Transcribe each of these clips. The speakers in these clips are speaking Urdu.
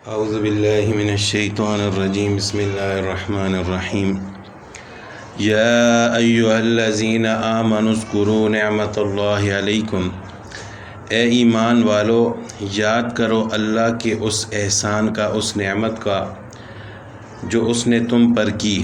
اعوذ باللہ من الشیطان الرجیم بسم اللہ الرحمن الرحیم یا ایہا الذین آمنوا اذکروا نعمت اللہ علیکم، اے ایمان والو یاد کرو اللہ کے اس احسان کا، اس نعمت کا جو اس نے تم پر کی۔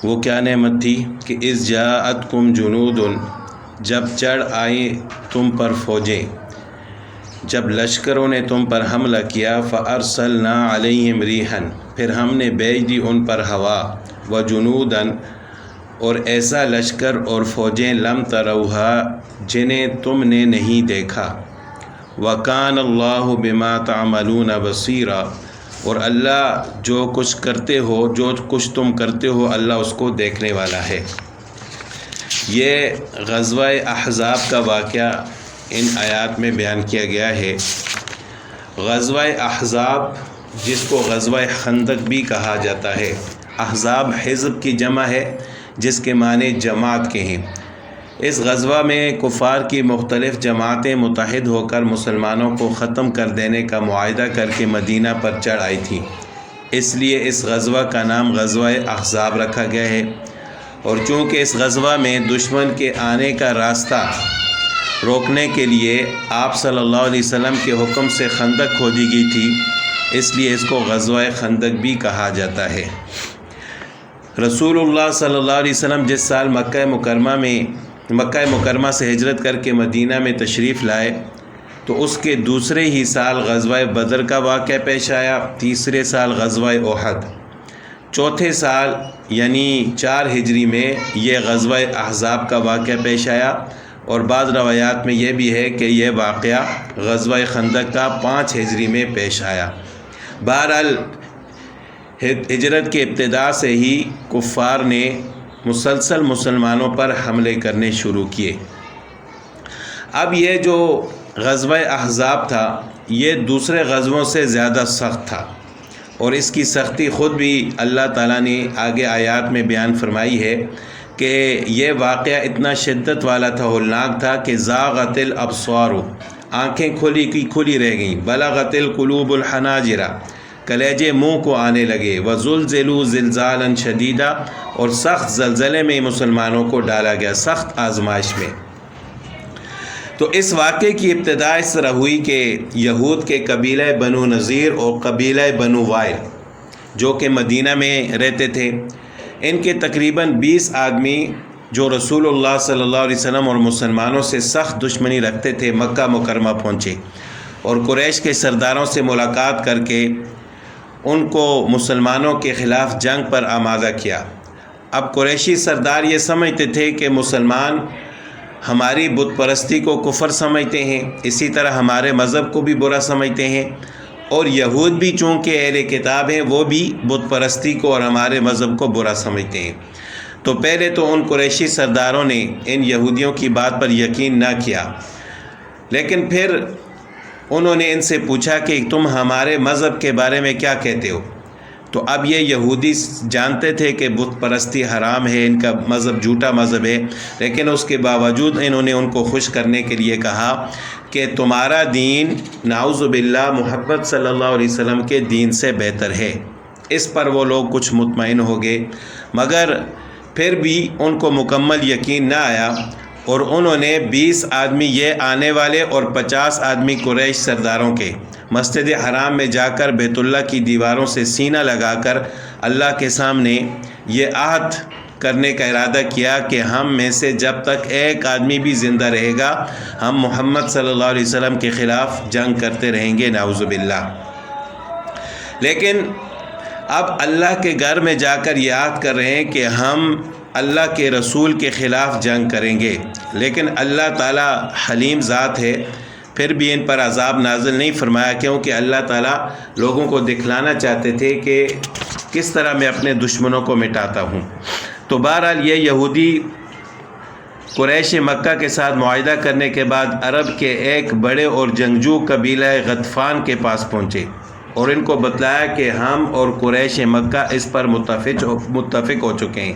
وہ کیا نعمت تھی کہ اذ جاءتکم جنود، جب چڑھ آئیں تم پر فوجیں، جب لشکروں نے تم پر حملہ کیا، فَأَرْسَلْنَا عَلَيْهِمْ رِيحًا، پھر ہم نے بھیج دی ان پر ہوا، وَجُنُودًا، اور ایسا لشکر اور فوجیں لم تروہا، جنہیں تم نے نہیں دیکھا، وَكَانَ اللَّهُ بِمَا تَعْمَلُونَ بَصِيرًا، اور اللہ جو کچھ کرتے ہو، جو کچھ تم کرتے ہو، اللہ اس کو دیکھنے والا ہے۔ یہ غزوہ احزاب کا واقعہ ان آیات میں بیان کیا گیا ہے۔ غزوہ احزاب جس کو غزوہ خندق بھی کہا جاتا ہے، احزاب حزب کی جمع ہے جس کے معنی جماعت کے ہیں۔ اس غزوہ میں کفار کی مختلف جماعتیں متحد ہو کر مسلمانوں کو ختم کر دینے کا معاہدہ کر کے مدینہ پر چڑھ آئی تھی، اس لیے اس غزوہ کا نام غزوہ احزاب رکھا گیا ہے۔ اور چونکہ اس غزوہ میں دشمن کے آنے کا راستہ روکنے کے لیے آپ صلی اللہ علیہ وسلم کے حکم سے خندق کھودی گئی تھی، اس لیے اس کو غزوہ خندق بھی کہا جاتا ہے۔ رسول اللہ صلی اللہ علیہ وسلم جس سال مکہ مکرمہ سے ہجرت کر کے مدینہ میں تشریف لائے تو اس کے دوسرے ہی سال غزوہ بدر کا واقعہ پیش آیا، تیسرے سال غزوہ احد، چوتھے سال یعنی 4 ہجری میں یہ غزوہ احزاب کا واقعہ پیش آیا، اور بعض روایات میں یہ بھی ہے کہ یہ واقعہ غزوہ خندق کا 5 ہجری میں پیش آیا۔ بہرحال ہجرت کے ابتدا سے ہی کفار نے مسلسل مسلمانوں پر حملے کرنے شروع کیے۔ اب یہ جو غزوہ احزاب تھا یہ دوسرے غزووں سے زیادہ سخت تھا، اور اس کی سختی خود بھی اللہ تعالیٰ نے آگے آیات میں بیان فرمائی ہے کہ یہ واقعہ اتنا شدت والا تھا، ہولناک تھا کہ زاغت الابصار، آنکھیں کھلی کی کھلی رہ گئیں، بلغت القلوب الحناجر، کلیجے منہ کو آنے لگے، وزلزلوا زلزالا شدیدا، اور سخت زلزلے میں مسلمانوں کو ڈالا گیا، سخت آزمائش میں۔ تو اس واقعے کی ابتدا اس طرح ہوئی کہ یہود کے قبیلہ بنو نذیر اور قبیلہ بنو وائل جو کہ مدینہ میں رہتے تھے، ان کے تقریباً 20 آدمی جو رسول اللہ صلی اللہ علیہ وسلم اور مسلمانوں سے سخت دشمنی رکھتے تھے، مکہ مکرمہ پہنچے اور قریش کے سرداروں سے ملاقات کر کے ان کو مسلمانوں کے خلاف جنگ پر آمادہ کیا۔ اب قریشی سردار یہ سمجھتے تھے کہ مسلمان ہماری بت پرستی کو کفر سمجھتے ہیں، اسی طرح ہمارے مذہب کو بھی برا سمجھتے ہیں، اور یہود بھی چونکہ اہل کتاب ہیں وہ بھی بت پرستی کو اور ہمارے مذہب کو برا سمجھتے ہیں۔ تو پہلے تو ان قریشی سرداروں نے ان یہودیوں کی بات پر یقین نہ کیا، لیکن پھر انہوں نے ان سے پوچھا کہ تم ہمارے مذہب کے بارے میں کیا کہتے ہو؟ تو اب یہ یہودی جانتے تھے کہ بت پرستی حرام ہے، ان کا مذہب جھوٹا مذہب ہے، لیکن اس کے باوجود انہوں نے ان کو خوش کرنے کے لیے کہا کہ تمہارا دین نعوذ باللہ محمد صلی اللہ علیہ وسلم کے دین سے بہتر ہے۔ اس پر وہ لوگ کچھ مطمئن ہو گئے، مگر پھر بھی ان کو مکمل یقین نہ آیا، اور انہوں نے 20 آدمی یہ آنے والے اور 50 آدمی قریش سرداروں کے مسجد حرام میں جا کر بیت اللہ کی دیواروں سے سینہ لگا کر اللہ کے سامنے یہ عہد کرنے کا ارادہ کیا کہ ہم میں سے جب تک ایک آدمی بھی زندہ رہے گا ہم محمد صلی اللہ علیہ وسلم کے خلاف جنگ کرتے رہیں گے، نعوذ باللہ۔ لیکن اب اللہ کے گھر میں جا کر یہ عہد کر رہے ہیں کہ ہم اللہ کے رسول کے خلاف جنگ کریں گے، لیکن اللہ تعالیٰ حلیم ذات ہے، پھر بھی ان پر عذاب نازل نہیں فرمایا، کیونکہ اللہ تعالیٰ لوگوں کو دکھلانا چاہتے تھے کہ کس طرح میں اپنے دشمنوں کو مٹاتا ہوں۔ تو بہرحال یہ یہودی قریش مکہ کے ساتھ معاہدہ کرنے کے بعد عرب کے ایک بڑے اور جنگجو قبیلہ غطفان کے پاس پہنچے اور ان کو بتلایا کہ ہم اور قریش مکہ اس پر متفق ہو چکے ہیں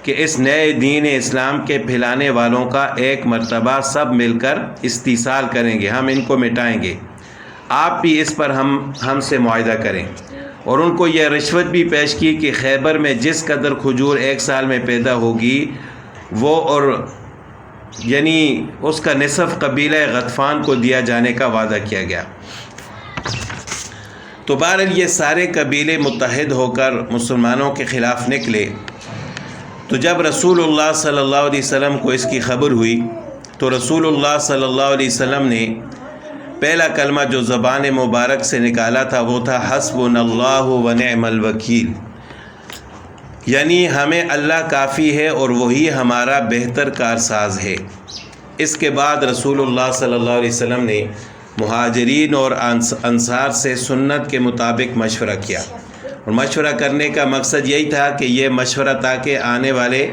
کہ اس نئے دین اسلام کے پھیلانے والوں کا ایک مرتبہ سب مل کر استیصال کریں گے، ہم ان کو مٹائیں گے۔ آپ بھی اس پر ہم سے معاہدہ کریں۔ اور ان کو یہ رشوت بھی پیش کی کہ خیبر میں جس قدر کھجور 1 سال میں پیدا ہوگی وہ اور یعنی اس کا نصف قبیلہ غطفان کو دیا جانے کا وعدہ کیا گیا۔ تو بہرحال یہ سارے قبیلے متحد ہو کر مسلمانوں کے خلاف نکلے۔ تو جب رسول اللہ صلی اللہ علیہ وسلم کو اس کی خبر ہوئی تو رسول اللہ صلی اللہ علیہ وسلم نے پہلا کلمہ جو زبان مبارک سے نکالا تھا وہ تھا حسبنا اللہ و نعم الوکیل، یعنی ہمیں اللہ کافی ہے اور وہی ہمارا بہتر کارساز ہے۔ اس کے بعد رسول اللہ صلی اللہ علیہ وسلم نے مہاجرین اور انصار سے سنت کے مطابق مشورہ کیا، اور مشورہ کرنے کا مقصد یہی تھا کہ یہ مشورہ تاکہ آنے والے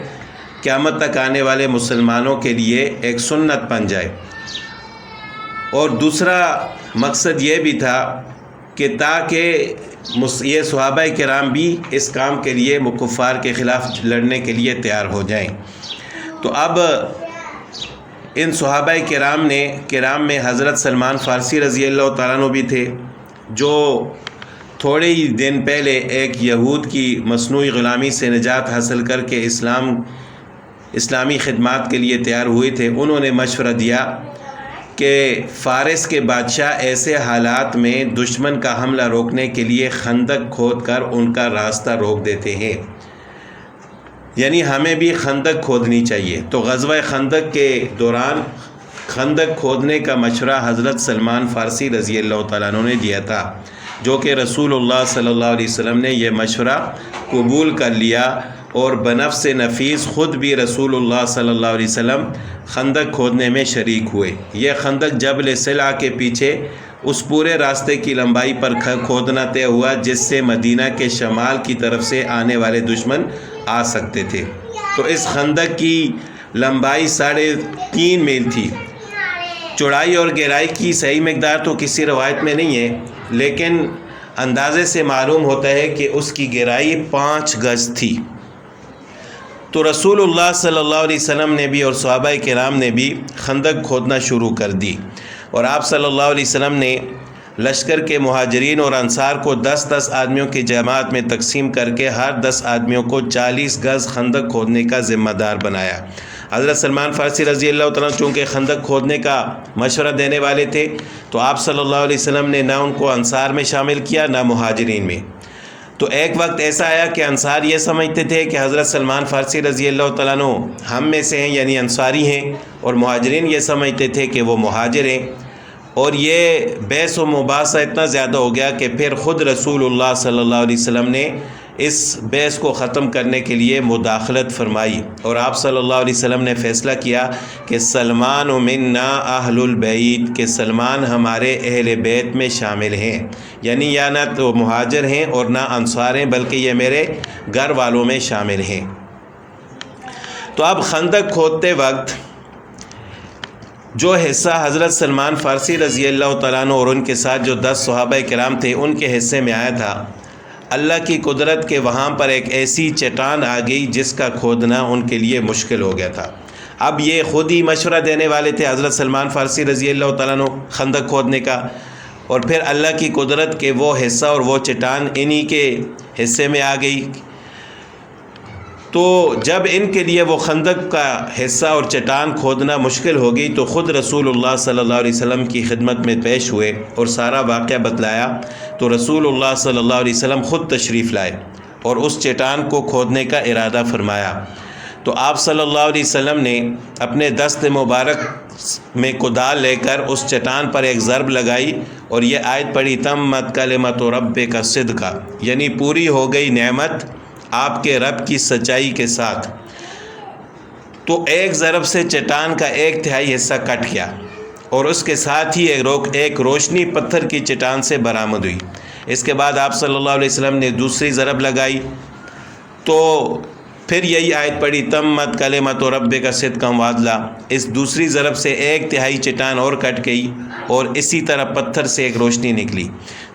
قیامت تک آنے والے مسلمانوں کے لیے ایک سنت بن جائے، اور دوسرا مقصد یہ بھی تھا کہ تاکہ یہ صحابہ کرام بھی اس کام کے لیے کفار کے خلاف لڑنے کے لیے تیار ہو جائیں۔ تو اب ان صحابہ کرام میں حضرت سلمان فارسی رضی اللہ تعالیٰ عنہ بھی تھے، جو تھوڑے ہی دن پہلے ایک یہود کی مصنوعی غلامی سے نجات حاصل کر کے اسلامی خدمات کے لیے تیار ہوئے تھے۔ انہوں نے مشورہ دیا کہ فارس کے بادشاہ ایسے حالات میں دشمن کا حملہ روکنے کے لیے خندق کھود کر ان کا راستہ روک دیتے ہیں، یعنی ہمیں بھی خندق کھودنی چاہیے۔ تو غزوہ خندق کے دوران خندق کھودنے کا مشورہ حضرت سلمان فارسی رضی اللہ تعالیٰ عنہ نے دیا تھا، جو کہ رسول اللہ صلی اللہ علیہ وسلم نے یہ مشورہ قبول کر لیا، اور بنفس نفیس خود بھی رسول اللہ صلی اللہ علیہ وسلم خندق کھودنے میں شریک ہوئے۔ یہ خندق جبل سلع کے پیچھے اس پورے راستے کی لمبائی پر کھودنا طے ہوا جس سے مدینہ کے شمال کی طرف سے آنے والے دشمن آ سکتے تھے۔ تو اس خندق کی لمبائی 3.5 میل تھی۔ چوڑائی اور گہرائی کی صحیح مقدار تو کسی روایت میں نہیں ہے، لیکن اندازے سے معلوم ہوتا ہے کہ اس کی گہرائی 5 گز تھی۔ تو رسول اللہ صلی اللہ علیہ وسلم نے بھی اور صحابہ کرام نے بھی خندق کھودنا شروع کر دی، اور آپ صلی اللہ علیہ وسلم نے لشکر کے مہاجرین اور انصار کو 10 آدمیوں کی جماعت میں تقسیم کر کے ہر 10 آدمیوں کو 40 گز خندق کھودنے کا ذمہ دار بنایا۔ حضرت سلمان فارسی رضی اللہ تعالیٰ چونکہ خندق کھودنے کا مشورہ دینے والے تھے، تو آپ صلی اللہ علیہ وسلم نے نہ ان کو انصار میں شامل کیا نہ مہاجرین میں۔ تو ایک وقت ایسا آیا کہ انصار یہ سمجھتے تھے کہ حضرت سلمان فارسی رضی اللہ تعالیٰ عنہ ہم میں سے ہیں، یعنی انصاری ہیں، اور مہاجرین یہ سمجھتے تھے کہ وہ مہاجر ہیں، اور یہ بحث و مباحثہ اتنا زیادہ ہو گیا کہ پھر خود رسول اللہ صلی اللہ علیہ وسلم نے اس بحث کو ختم کرنے کے لیے مداخلت فرمائی، اور آپ صلی اللہ علیہ وسلم نے فیصلہ کیا کہ سلمان منا اہل البیت، کہ سلمان ہمارے اہل بیت میں شامل ہیں، یعنی یا نہ تو مہاجر ہیں اور نہ انصار ہیں، بلکہ یہ میرے گھر والوں میں شامل ہیں۔ تو اب خندق کھودتے وقت جو حصہ حضرت سلمان فارسی رضی اللہ تعالیٰ عنہ اور ان کے ساتھ جو 10 صحابہ کرام تھے ان کے حصے میں آیا تھا، اللہ کی قدرت کے وہاں پر ایک ایسی چٹان آ گئی جس کا کھودنا ان کے لیے مشکل ہو گیا تھا۔ اب یہ خود ہی مشورہ دینے والے تھے حضرت سلمان فارسی رضی اللہ تعالیٰ عنہ خندق کھودنے کا، اور پھر اللہ کی قدرت کے وہ حصہ اور وہ چٹان انہی کے حصے میں آ گئی۔ تو جب ان کے لیے وہ خندق کا حصہ اور چٹان کھودنا مشکل ہو گئی تو خود رسول اللہ صلی اللہ علیہ وسلم کی خدمت میں پیش ہوئے اور سارا واقعہ بتلایا۔ تو رسول اللہ صلی اللہ علیہ وسلم خود تشریف لائے اور اس چٹان کو کھودنے کا ارادہ فرمایا۔ تو آپ صلی اللہ علیہ وسلم نے اپنے دست مبارک میں کدال لے کر اس چٹان پر ایک ضرب لگائی اور یہ آیت پڑھی، تمت کلمۃ ربک صدقا، یعنی پوری ہو گئی نعمت آپ کے رب کی سچائی کے ساتھ۔ تو ایک ضرب سے چٹان کا 1/3 حصہ کٹ گیا اور اس کے ساتھ ہی ایک روشنی پتھر کی چٹان سے برآمد ہوئی۔ اس کے بعد آپ صلی اللہ علیہ وسلم نے دوسری ضرب لگائی تو پھر یہی آیت پڑھی، تمت کلمۃ ربک صدقا وعدلا۔ اس دوسری ضرب سے 1/3 چٹان اور کٹ گئی اور اسی طرح پتھر سے ایک روشنی نکلی۔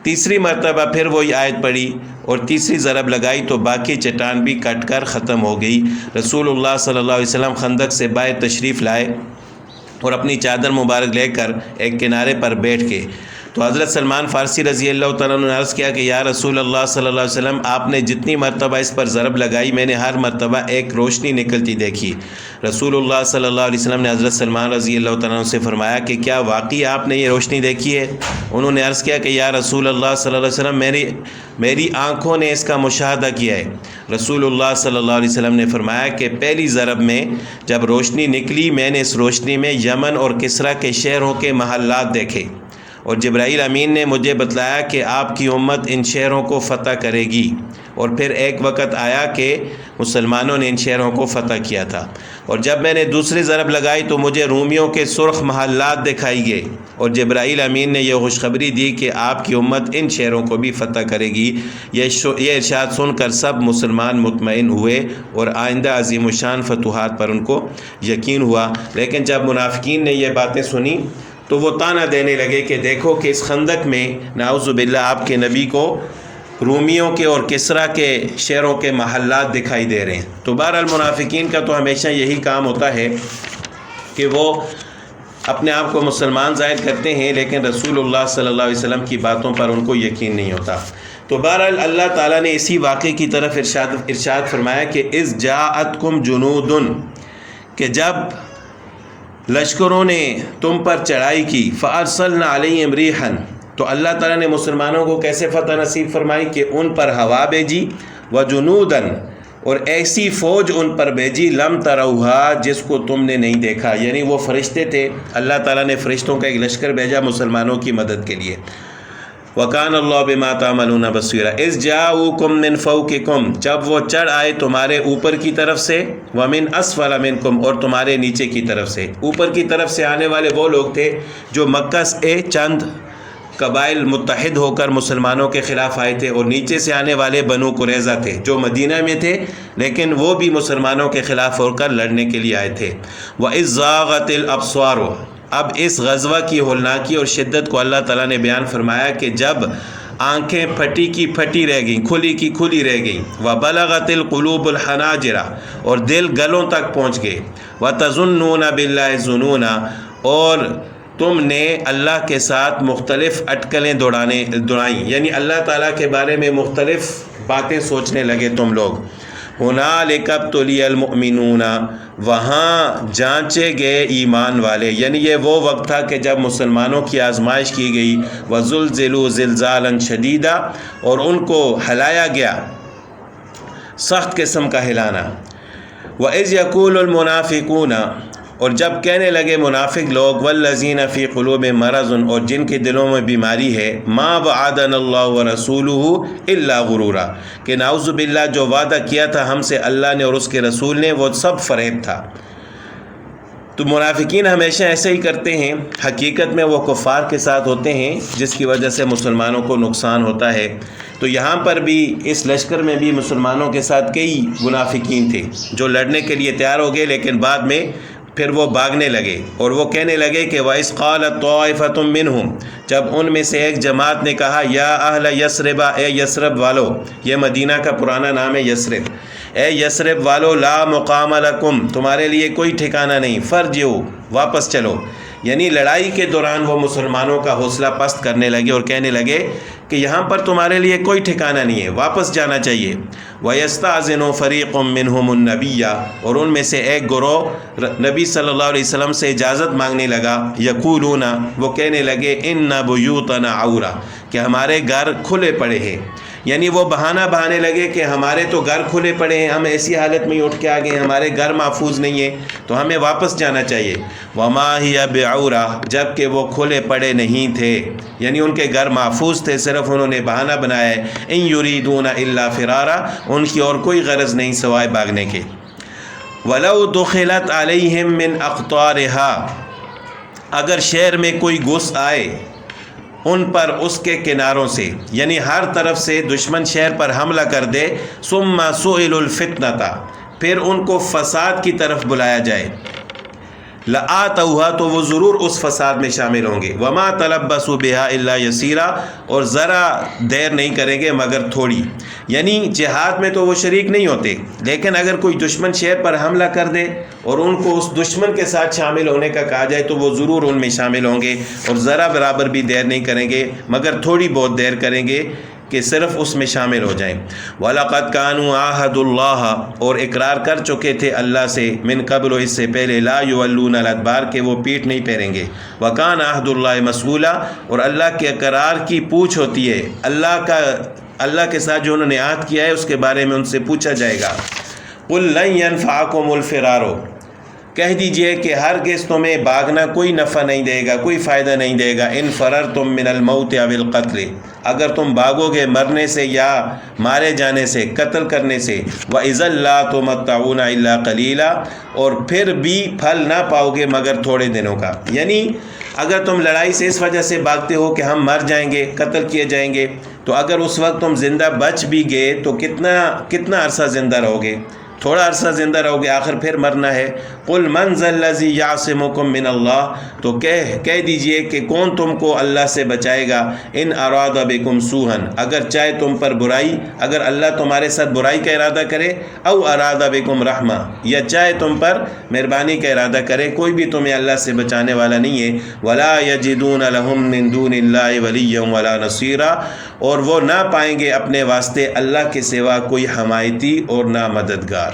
تیسری مرتبہ پھر وہی آیت پڑھی اور تیسری ضرب لگائی تو باقی چٹان بھی کٹ کر ختم ہو گئی۔ رسول اللہ صلی اللہ علیہ وسلم خندق سے باہر تشریف لائے اور اپنی چادر مبارک لے کر ایک کنارے پر بیٹھ کے تو حضرت سلمان فارسی رضی اللہ تعالیٰ عنہ نے عرض کیا کہ یا رسول اللہ صلی اللہ علیہ وسلم، آپ نے جتنی مرتبہ اس پر ضرب لگائی میں نے ہر مرتبہ ایک روشنی نکلتی دیکھی۔ رسول اللہ صلی اللہ علیہ وسلم نے حضرت سلمان رضی اللہ تعالیٰ عنہ سے فرمایا کہ کیا واقعی آپ نے یہ روشنی دیکھی ہے؟ انہوں نے عرض کیا کہ یا رسول اللہ صلی اللہ علیہ وسلم، میری آنکھوں نے اس کا مشاہدہ کیا ہے۔ رسول اللہ صلی اللہ علیہ وسلم نے فرمایا کہ پہلی ضرب میں جب روشنی نکلی میں نے اس روشنی میں یمن اور کسرا کے شہروں کے محلات دیکھے، اور جبرائیل امین نے مجھے بتلایا کہ آپ کی امت ان شہروں کو فتح کرے گی، اور پھر ایک وقت آیا کہ مسلمانوں نے ان شہروں کو فتح کیا تھا، اور جب میں نے دوسری ضرب لگائی تو مجھے رومیوں کے سرخ محلات دکھائی گئے، اور جبرائیل امین نے یہ خوشخبری دی کہ آپ کی امت ان شہروں کو بھی فتح کرے گی۔ یہ ارشاد سن کر سب مسلمان مطمئن ہوئے اور آئندہ عظیم الشان فتوحات پر ان کو یقین ہوا۔ لیکن جب منافقین نے یہ باتیں سنی تو وہ طعنہ دینے لگے کہ دیکھو کہ اس خندق میں نعوذ باللہ آپ کے نبی کو رومیوں کے اور کسرا کے شہروں کے محلات دکھائی دے رہے ہیں۔ تو بہرحال منافقین کا تو ہمیشہ یہی کام ہوتا ہے کہ وہ اپنے آپ کو مسلمان ظاہر کرتے ہیں، لیکن رسول اللہ صلی اللہ علیہ وسلم کی باتوں پر ان کو یقین نہیں ہوتا۔ تو بہرحال اللہ تعالیٰ نے اسی واقعے کی طرف ارشاد فرمایا کہ اذ جاءتکم جنود، کہ جب لشکروں نے تم پر چڑھائی کی، فارسلنا علیہم ریحا، تو اللہ تعالیٰ نے مسلمانوں کو کیسے فتح نصیب فرمائی کہ ان پر ہوا بھیجی، وجنودا، اور ایسی فوج ان پر بھیجی لم تروہا، جس کو تم نے نہیں دیکھا، یعنی وہ فرشتے تھے، اللہ تعالیٰ نے فرشتوں کا ایک لشکر بھیجا مسلمانوں کی مدد کے لیے۔ وَكَانَ اللَّهُ بِمَا تَعْمَلُونَ بَصِيرًا اِذْ جَاءُوكُم مِّن فَوْقِكُم، جب وہ چڑھ آئے تمہارے اوپر کی طرف سے، وَمِنْ أَسْفَلَ مِنْكُمْ، اور تمہارے نیچے کی طرف سے۔ اوپر کی طرف سے آنے والے وہ لوگ تھے جو مکہ سے چند قبائل متحد ہو کر مسلمانوں کے خلاف آئے تھے، اور نیچے سے آنے والے بنو قریظہ تھے جو مدینہ میں تھے لیکن وہ بھی مسلمانوں کے خلاف ہو کر لڑنے کے لیے آئے تھے۔ وَإِذْ زَاغَتِ الْأَبْصَارُ، اب اس غزوہ کی ہولناکی اور شدت کو اللہ تعالیٰ نے بیان فرمایا کہ جب آنکھیں پھٹی کی پھٹی رہ گئیں، کھلی کی کھلی رہ گئیں، وَبَلَغَتِ الْقُلُوبُ الْحَنَاجِرَ، اور دل گلوں تک پہنچ گئے، وَتَظُنُّونَ بِاللَّهِ الظُّنُونَ، اور تم نے اللہ کے ساتھ مختلف اٹکلیں دوڑائیں، یعنی اللہ تعالیٰ کے بارے میں مختلف باتیں سوچنے لگے تم لوگ۔ ہنالک ابتلی المؤمنون، وہاں جانچے گئے ایمان والے، یعنی یہ وہ وقت تھا کہ جب مسلمانوں کی آزمائش کی گئی، وزلزلوا زلزالا شدیدا، اور ان کو ہلایا گیا سخت قسم کا ہلانا۔ وَإِذْ يَقُولُ الْمُنَافِقُونَ، اور جب کہنے لگے منافق لوگ، والذین فی قلوبہم مرض، اور جن کے دلوں میں بیماری ہے، ما وعدنا اللہ ورسولہ الا غرورا، کہ نعوذ باللہ جو وعدہ کیا تھا ہم سے اللہ نے اور اس کے رسول نے وہ سب فریب تھا۔ تو منافقین ہمیشہ ایسے ہی کرتے ہیں، حقیقت میں وہ کفار کے ساتھ ہوتے ہیں جس کی وجہ سے مسلمانوں کو نقصان ہوتا ہے۔ تو یہاں پر بھی اس لشکر میں بھی مسلمانوں کے ساتھ کئی منافقین تھے جو لڑنے کے لیے تیار ہو گئے، لیکن بعد میں پھر وہ بھاگنے لگے، اور وہ کہنے لگے کہ وَإِذْ قَالَتْ طَائِفَةٌ مِّنْهُمْ، جب ان میں سے ایک جماعت نے کہا، یا اہل یثرب، اے یثرب والو، یہ مدینہ کا پرانا نام ہے یثرب، اے یثرب والو، لا مقام لکم، تمہارے لیے کوئی ٹھکانہ نہیں، فرجعوا، واپس چلو، یعنی لڑائی کے دوران وہ مسلمانوں کا حوصلہ پست کرنے لگے اور کہنے لگے کہ یہاں پر تمہارے لیے کوئی ٹھکانہ نہیں ہے، واپس جانا چاہیے۔ وَيَسْتَأْذِنُ فَرِيقٌ مِّنْهُمُ النَّبِيَّ، اور ان میں سے ایک گروہ نبی صلی اللہ علیہ وسلم سے اجازت مانگنے لگا، یقولون، وہ کہنے لگے، اِنَّ بُیُوتَنَا عَوْرَةٌ، کہ ہمارے گھر کھلے پڑے ہیں، یعنی وہ بہانہ بہانے لگے کہ ہمارے تو گھر کھلے پڑے ہیں، ہم ایسی حالت میں اٹھ کے آ گئے، ہمارے گھر محفوظ نہیں ہیں تو ہمیں واپس جانا چاہیے۔ وَمَا هِيَ بِعَوْرَةٍ، جب کہ وہ کھلے پڑے نہیں تھے، یعنی ان کے گھر محفوظ تھے، صرف انہوں نے بہانہ بنایا ہے۔ إِن يُرِيدُونَ إِلَّا فِرَارًا، ان کی اور کوئی غرض نہیں سوائے بھاگنے کے۔ وَلَوْ دُخِلَتْ عَلَيْهِمْ مِنْ أَقْطَارِهَا، اگر شہر میں کوئی گھس آئے ان پر اس کے کناروں سے، یعنی ہر طرف سے دشمن شہر پر حملہ کر دے، ثُمَّ سُئِلُوا الْفِتْنَةَ، پھر ان کو فساد کی طرف بلایا جائے، لآتوہا تو وہ ضرور اس فساد میں شامل ہوں گے، وما تلبسوا بہا الا یسیرا اور ذرا دیر نہیں کریں گے مگر تھوڑی، یعنی جہاد میں تو وہ شریک نہیں ہوتے، لیکن اگر کوئی دشمن شہر پر حملہ کر دے اور ان کو اس دشمن کے ساتھ شامل ہونے کا کہا جائے تو وہ ضرور ان میں شامل ہوں گے، اور ذرا برابر بھی دیر نہیں کریں گے مگر تھوڑی بہت دیر کریں گے کہ صرف اس میں شامل ہو جائیں۔ وَلَقَدْ كَانُوا عَاهَدُوا اللَّهَ اور اقرار کر چکے تھے اللہ سے، من قبل اس سے پہلے، لا يُوَلُّونَ الْأَدْبَارَ کہ وہ پیٹھ نہیں پھیریں گے، وَكَانَ عَهْدُ اللَّهِ مَسْئُولًا اور اللہ کے اقرار کی پوچھ ہوتی ہے، اللہ کے ساتھ جو انہوں نے عہد کیا ہے اس کے بارے میں ان سے پوچھا جائے گا۔ قُل لَن يَنفَعَكُمُ الْفِرَارُ کہہ دیجئے کہ ہرگز تمہیں بھاگنا کوئی نفع نہیں دے گا، کوئی فائدہ نہیں دے گا، ان فررتم من الموت او القتل اگر تم بھاگو گے مرنے سے یا مارے جانے سے، قتل کرنے سے، وَإِذًا لَّا تُمَتَّعُونَ إِلَّا قَلِيلًا اور پھر بھی پھل نہ پاؤ گے مگر تھوڑے دنوں کا، یعنی اگر تم لڑائی سے اس وجہ سے بھاگتے ہو کہ ہم مر جائیں گے، قتل کیے جائیں گے، تو اگر اس وقت تم زندہ بچ بھی گئے تو کتنا عرصہ زندہ رہو گے؟ تھوڑا عرصہ زندہ رہو گے، آخر پھر مرنا ہے۔ قُلْ مَنْ ذَا الَّذِي يَعْصِمُكُم مِّنَ اللَّهِ تو کہہ دیجئے کہ کون تم کو اللہ سے بچائے گا، ان اراد بکم سوءا اگر چاہے تم پر برائی، اگر اللہ تمہارے ساتھ برائی کا ارادہ کرے، او اراد بکم رحمہ یا چاہے تم پر مہربانی کا ارادہ کرے، کوئی بھی تمہیں اللہ سے بچانے والا نہیں ہے۔ وَلَا يَجِدُونَ لَهُم مِّن دُونِ اللَّهِ وَلِيًّا وَلَا نَصِيرًا اور وہ نہ پائیں گے اپنے واسطے اللہ کے سوا کوئی حمایتی اور نہ مددگار۔